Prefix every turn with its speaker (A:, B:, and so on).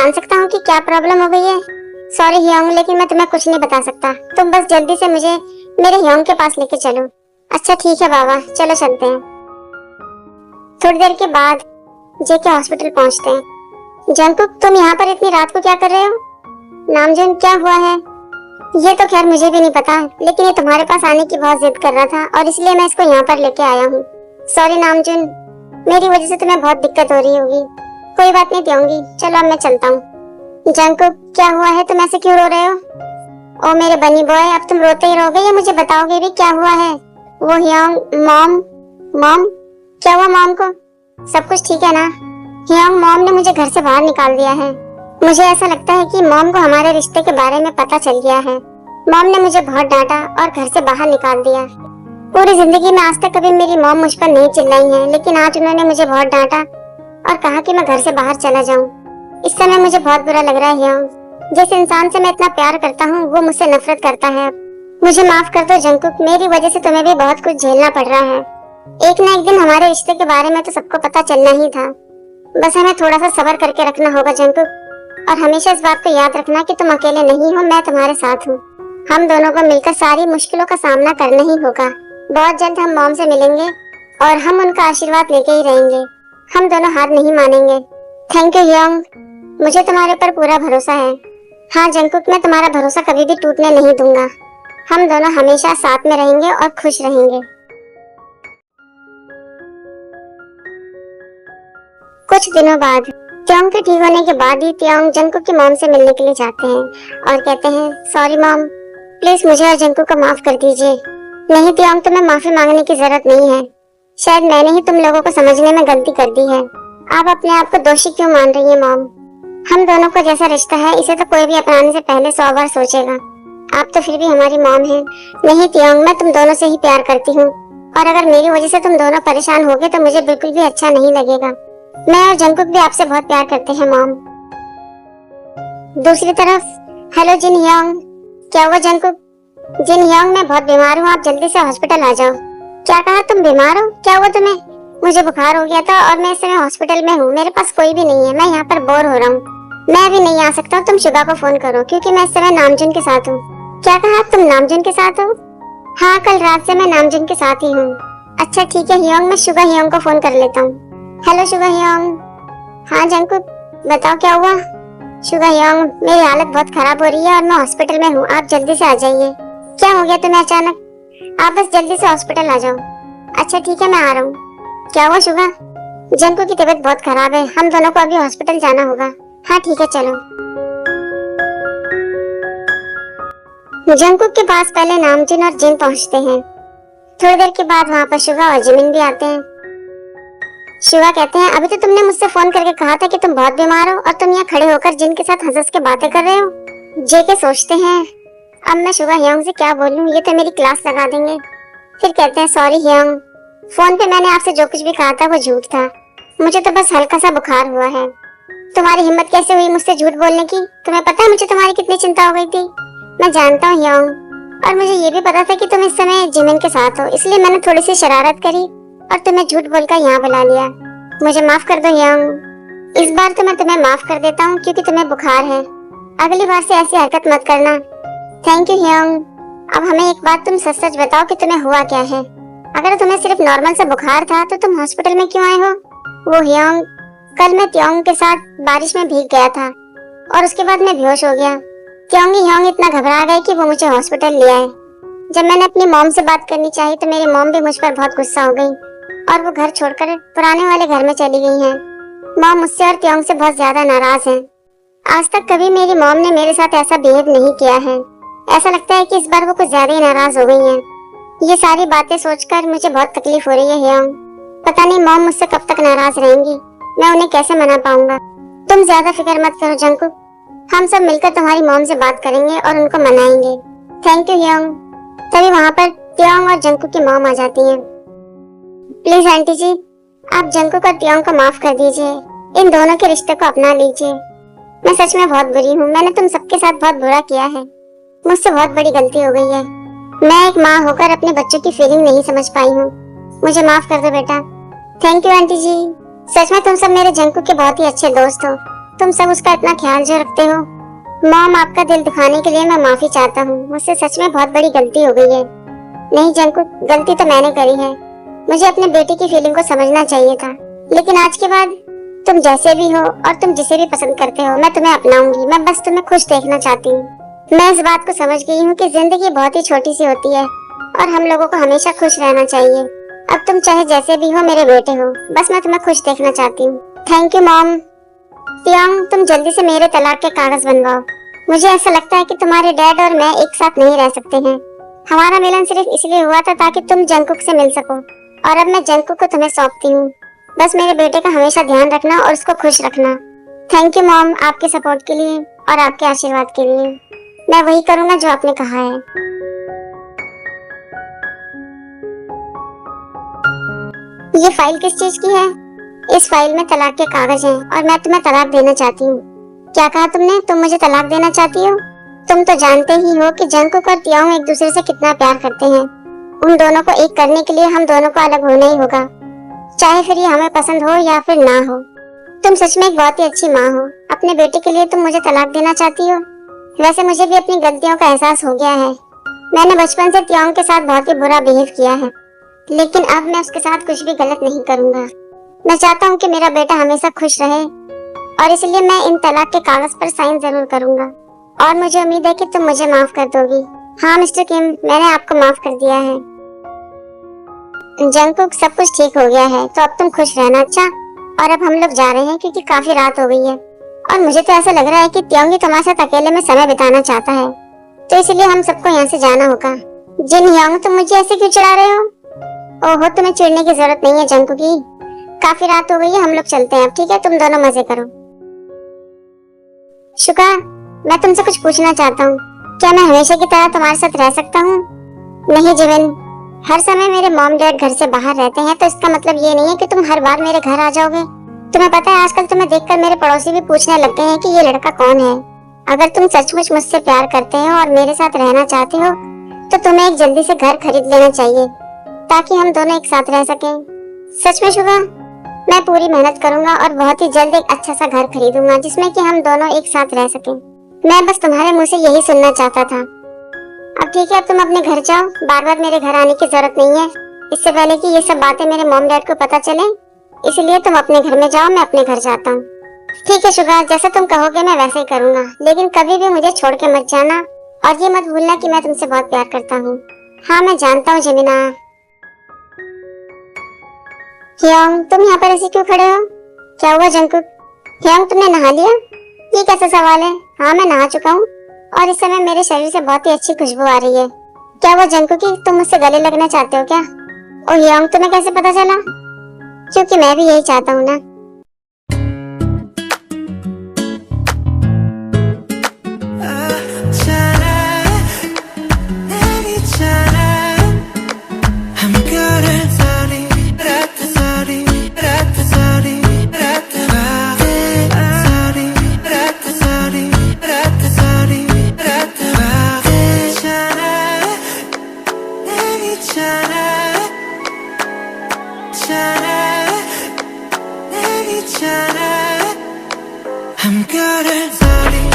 A: जान सकता हूँ कि क्या प्रॉब्लम हो गई है? सॉरी ह्योंग, लेकिन मैं तुम्हें कुछ नहीं बता सकता। तुम बस जल्दी से मुझे मेरे ह्योंग के पास लेके चलो। अच्छा ठीक है बाबा, चलो चलते हैं। थोड़ी देर के बाद जेके हॉस्पिटल पहुंचते हैं। जंगकुक, तुम यहाँ पर इतनी रात को क्या कर रहे हो? नामजून, क्या हुआ है? ये तो खैर मुझे भी नहीं पता, लेकिन ये तुम्हारे पास आने की बहुत जिद कर रहा था और इसलिए मैं इसको यहाँ पर लेके आया हूँ। सॉरी नामजून, मेरी वजह से तुम्हें बहुत दिक्कत हो रही होगी। कोई बात नहीं त्योंगी, चलो अब मैं चलता हूँ। जंगकुक, क्या हुआ है? तुम ऐसे क्यों रो रहे हो? ओ मेरे बनी बॉय, अब तुम रोते ही रहोगे या मुझे बताओगे भी क्या हुआ है? वो ह्योंग, मॉम, क्या हुआ मॉम को? सब कुछ ठीक है ना? ह्योंग, मॉम ने मुझे घर से बाहर निकाल दिया है। मुझे ऐसा लगता है कि मॉम को हमारे रिश्ते के बारे में पता चल गया है। मॉम ने मुझे बहुत डांटा और घर से बाहर निकाल दिया। पूरी जिंदगी में आज तक कभी मेरी मॉम मुझ पर नहीं चिल्लाई है, लेकिन आज उन्होंने मुझे बहुत डांटा और कहा कि मैं घर से बाहर चला जाऊं। इस समय मुझे बहुत बुरा लग रहा है ह्योंग। जिस इंसान से मैं इतना प्यार करता हूँ वो मुझसे नफरत करता है। मुझे माफ कर दो जंगकुक, मेरी वजह से तुम्हें भी बहुत कुछ झेलना पड़ रहा है। एक न एक दिन हमारे रिश्ते के बारे में तो सबको पता चलना ही था। बस हमें थोड़ा सा सब्र करके रखना होगा जंगकुक, और हमेशा इस बात को याद रखना कि तुम अकेले नहीं हो, मैं तुम्हारे साथ हूँ। हम दोनों को मिलकर सारी मुश्किलों का सामना करना ही होगा। बहुत जल्द हम मॉम से मिलेंगे और हम उनका आशीर्वाद लेके ही रहेंगे। हम दोनों हार नहीं मानेंगे। थैंक यू ह्योंग, मुझे तुम्हारे ऊपर पूरा भरोसा है। हाँ जंगकुक, मैं तुम्हारा भरोसा कभी भी टूटने नहीं दूंगा। हम दोनों हमेशा साथ में रहेंगे और खुश रहेंगे। कुछ दिनों बाद त्योंग के ठीक होने के बाद ही त्योंग जंगकुक की मॉम से मिलने के लिए जाते हैं और कहते हैं, सॉरी मॉम, प्लीज मुझे और जंगकुक को माफ कर दीजिए। नहीं त्योंग, तुम्हें माफी मांगने की जरूरत नहीं है। शायद मैंने ही तुम लोगों को समझने में गलती कर दी है। आप अपने आप को दोषी क्यों मान रही है मॉम? हम दोनों का जैसा रिश्ता है इसे तो कोई भी अपनाने से पहले 100 बार सोचेगा। आप तो फिर भी हमारी मॉम हैं। नहीं त्योंग, मैं तुम दोनों से ही प्यार करती हूँ और अगर मेरी वजह से तुम दोनों परेशान होगे तो मुझे बिल्कुल भी अच्छा नहीं लगेगा। मैं और जंगकुक भी आपसे बहुत प्यार करते हैं मॉम। दूसरी तरफ, हेलो जिन ह्योंग। क्या हुआ जंगकुक? जिन ह्योंग, मैं बहुत बीमार हूँ, आप जल्दी से हॉस्पिटल आ जाओ। क्या कहा? तुम बीमार हो? क्या हुआ तुम्हें? मुझे बुखार हो गया था और मैं इस समय हॉस्पिटल में हूँ। मेरे पास कोई भी नहीं है, मैं यहाँ पर बोर हो रहा हूँ। मैं भी नहीं आ सकता, तुम शुगा को फोन करो क्योंकि मैं इस समय नामजुन के साथ हूँ। क्या कहा? तुम नामजुन के साथ हो? हाँ, कल रात से मैं नामजुन के साथ ही हूँ। अच्छा ठीक है ह्योंग, मैं शुगा ह्योंग को फोन कर लेता हूँ। Hello Suga Hyeong. हाँ जंगकुक, बताओ क्या हुआ? शुगा ह्योंग, मेरी हालत बहुत खराब हो रही है और मैं हॉस्पिटल में हूँ, आप जल्दी से आ जाइए। क्या हो गया तुम्हें अचानक? आप बस जल्दी से हॉस्पिटल आ जाओ। अच्छा ठीक है, मैं आ रहा हूँ। क्या हुआ शुगा? जंगकुक की तबीयत बहुत खराब है, हम दोनों को अभी हॉस्पिटल जाना होगा। हाँ ठीक है, चलो। जंगकुक के पास पहले नामजुन और जिन पहुँचते हैं। थोड़ी देर के बाद वहाँ पर शुगा और जिमिन भी आते हैं। शिवा कहते हैं, अभी तो तुमने मुझसे फोन करके कहा था कि तुम बहुत बीमार हो और तुम यहाँ खड़े होकर जिन के साथ हंस के बातें कर रहे हो। जेके सोचते हैं, अब मैं शुगा ह्योंग से क्या बोलूं, ये तो मेरी क्लास लगा देंगे। फिर कहते हैं, सॉरी ह्योंग, फोन पे मैंने आपसे जो कुछ भी कहा था वो झूठ था। मुझे तो बस हल्का सा बुखार हुआ है। तुम्हारी हिम्मत कैसे हुई मुझसे झूठ बोलने की? तुम्हें पता है मुझे तुम्हारी कितनी चिंता हो गई थी? मैं जानता हूँ ह्योंग, और मुझे ये भी पता था कि तुम इस समय जिमिन के साथ हो, इसलिए मैंने थोड़ी सी शरारत करी और तुम्हें झूठ बोलकर यहाँ बुला लिया। मुझे माफ कर दो ह्योंग। इस बार तो मैं तुम्हें माफ कर देता हूँ क्योंकि तुम्हें बुखार है। अगली बार से ऐसी हरकत मत करना। Thank you Hyeong. अब हमें एक बात तुम सच सच बताओ कि तुम्हें हुआ क्या है? अगर तुम्हें सिर्फ नॉर्मल से बुखार था तो तुम हॉस्पिटल में क्यों आए हो? वो ह्योंग, कल मैं त्योंग के साथ बारिश में भीग गया था और उसके बाद मैं बेहोश हो गया। त्योंग ह्योंग इतना घबरा गए कि वो मुझे हॉस्पिटल ले आए। जब मैंने अपनी मॉम से बात करनी चाहिए तो मेरी मॉम भी मुझ पर बहुत गुस्सा हो गई और वो घर छोड़कर पुराने वाले घर में चली गई हैं। मॉम मुझसे और त्योंग से बहुत ज्यादा नाराज हैं। आज तक कभी मेरी मॉम ने मेरे साथ ऐसा बिहेव नहीं किया है। ऐसा लगता है कि इस बार वो कुछ ज्यादा ही नाराज हो गई हैं। ये सारी बातें सोचकर मुझे बहुत तकलीफ हो रही है ह्योंग। पता नहीं मॉम मुझसे कब तक नाराज रहेंगी, मैं उन्हें कैसे मना पाऊंगा। तुम ज्यादा फिक्र मत करो जंगकुक, हम सब मिलकर तुम्हारी मॉम से बात करेंगे और उनको मनाएंगे। Thank you Hyeong. तभी वहाँ पर त्योंग और जंगकुक की मॉम आ जाती हैं। प्लीज आंटी जी, आप जंगकुक और त्योंग को माफ कर दीजिए। इन दोनों के रिश्ते को अपना लीजिए। मैं सच में बहुत बुरी हूँ, मैंने तुम सबके साथ बहुत बुरा किया है। मुझसे बहुत बड़ी गलती हो गई है। मैं एक माँ होकर अपने बच्चों की फीलिंग नहीं समझ पाई हूँ। मुझे माफ कर दो बेटा। थैंक यू आंटी जी। सच में तुम सब मेरे जंगकुक के बहुत ही अच्छे दोस्त हो। तुम सब उसका इतना ख्याल जो रखते हो। मॉम, आपका दिल दुखाने के लिए मैं माफी चाहता हूँ। मुझसे सच में बहुत बड़ी गलती हो गई है। नहीं जंकुक, गलती तो मैंने करी है। मुझे अपने बेटे की फीलिंग को समझना चाहिए था। लेकिन आज के बाद तुम जैसे भी हो और तुम जिसे भी पसंद करते हो, मैं तुम्हें अपनाऊंगी। मैं बस तुम्हें खुश देखना चाहती हूँ। मैं इस बात को समझ गई हूँ कि जिंदगी बहुत ही छोटी सी होती है और हम लोगों को हमेशा खुश रहना चाहिए। अब तुम चाहे जैसे भी हो, मेरे बेटे हो। बस मैं तुम्हें खुश देखना चाहती हूँ। Thank you mom. तियांग, तुम जल्दी से मेरे तलाक के कागज बनवाओ। मुझे ऐसा लगता है कि तुम्हारे डैड और मैं एक साथ नहीं रह सकते हैं। हमारा मिलन सिर्फ इसलिए हुआ था ताकि तुम जंकुक से मिल सको, और अब मैं जंकुक को तुम्हें सौंपती हूँ। बस मेरे बेटे का हमेशा ध्यान रखना और उसको खुश रखना। थैंक यू मॉम, आपके सपोर्ट के लिए और आपके आशीर्वाद के लिए। मैं वही करूँगा जो आपने कहा है। ये फाइल किस चीज की है? इस फाइल में तलाक के कागज हैं और मैं तुम्हें तलाक देना चाहती हूँ। क्या कहा तुमने? तुम मुझे तलाक देना चाहती हो? तुम तो जानते ही हो कि जंकुक और तियांग एक दूसरे से कितना प्यार करते हैं। उन दोनों को एक करने के लिए हम दोनों को अलग होना ही होगा, चाहे फिर ये हमें पसंद हो या फिर ना हो। तुम सच में एक बहुत ही अच्छी माँ हो। अपने बेटे के लिए तुम मुझे तलाक देना चाहती हो? वैसे मुझे भी अपनी गलतियों का एहसास हो गया है। मैंने बचपन से तियांग के साथ बहुत ही बुरा बिहेव किया है, लेकिन अब मैं उसके साथ कुछ भी गलत नहीं करूँगा। मैं चाहता हूँ कि मेरा बेटा हमेशा खुश रहे और इसलिए मैं इन तलाक के कागज पर साइन जरूर करूँगा। और मुझे उम्मीद है कि तुम मुझे माफ कर दोगी। हाँ मिस्टर किम, मैंने आपको माफ कर दिया है। जंकुक, सब कुछ ठीक हो गया है, तो अब तुम खुश रहना। अच्छा, और अब हम लोग जा रहे हैं क्योंकि काफी रात हो गई है और मुझे तो ऐसा लग रहा है कि तियांग तुम्हारे साथ अकेले में समय बिताना चाहता है, तो इसलिए हम सबको यहाँ से जाना होगा। जिन यांग, तुम मुझे ऐसे क्यों चिढ़ा रहे हो? ओहो, तुम्हें चिढ़ने की जरूरत नहीं है जंकुक की। काफी रात हो गई है, हम लोग चलते हैं अब, ठीक है? तुम दोनों मजे करो। शुका, मैं तुमसे कुछ पूछना चाहता हूँ। क्या मैं हमेशा की तरह तुम्हारे साथ रह सकता हूँ? नहीं जिमिन, हर समय मेरे मॉम डैड घर से बाहर रहते हैं, तो इसका मतलब ये नहीं है कि तुम हर बार मेरे घर आ जाओगे। तुम्हें पता है, आजकल तुम्हें देखकर मेरे पड़ोसी भी पूछने लग गए हैं कि ये लड़का कौन है। अगर तुम सचमुच मुझसे प्यार करते हो और मेरे साथ रहना चाहते हो, तो तुम्हें एक जल्दी से घर खरीद लेना चाहिए ताकि हम दोनों एक साथ रह सकें। सच में शुभा, मैं पूरी मेहनत करूंगा और बहुत ही जल्द एक अच्छा सा घर खरीदूंगा जिसमें कि हम दोनों एक साथ रह सकें। मैं बस तुम्हारे मुंह से यही सुनना चाहता था। अब ठीक है, अब तुम अपने घर जाओ। बार बार मेरे घर आने की जरूरत नहीं है, इससे पहले कि ये सब बातें मेरे मॉम डैड को पता चले। इसलिए तुम अपने घर में जाओ, मैं अपने घर जाता हूँ। ठीक है शुभा, जैसा तुम कहोगे मैं वैसे ही करूंगा, लेकिन कभी भी मुझे छोड़ के मत जाना और ये मत भूलना कि मैं तुमसे बहुत प्यार करता हूँ। हाँ मैं जानता हूँ जमीना। ह्योंग, तुम यहाँ पर ऐसे क्यों खड़े हो? क्या हुआ जंकुक? ह्योंग, तुमने नहा लिया? ये कैसा सवाल है? हाँ मैं नहा चुका हूँ और इस समय मेरे शरीर से बहुत ही अच्छी खुशबू आ रही है। क्या वो जंकुकी, तुम मुझसे गले लगना चाहते हो क्या? ओ ह्योंग, तुम्हें कैसे पता चला? क्योंकि मैं भी यही चाहता हूँ ना।
B: I'm good at sorry.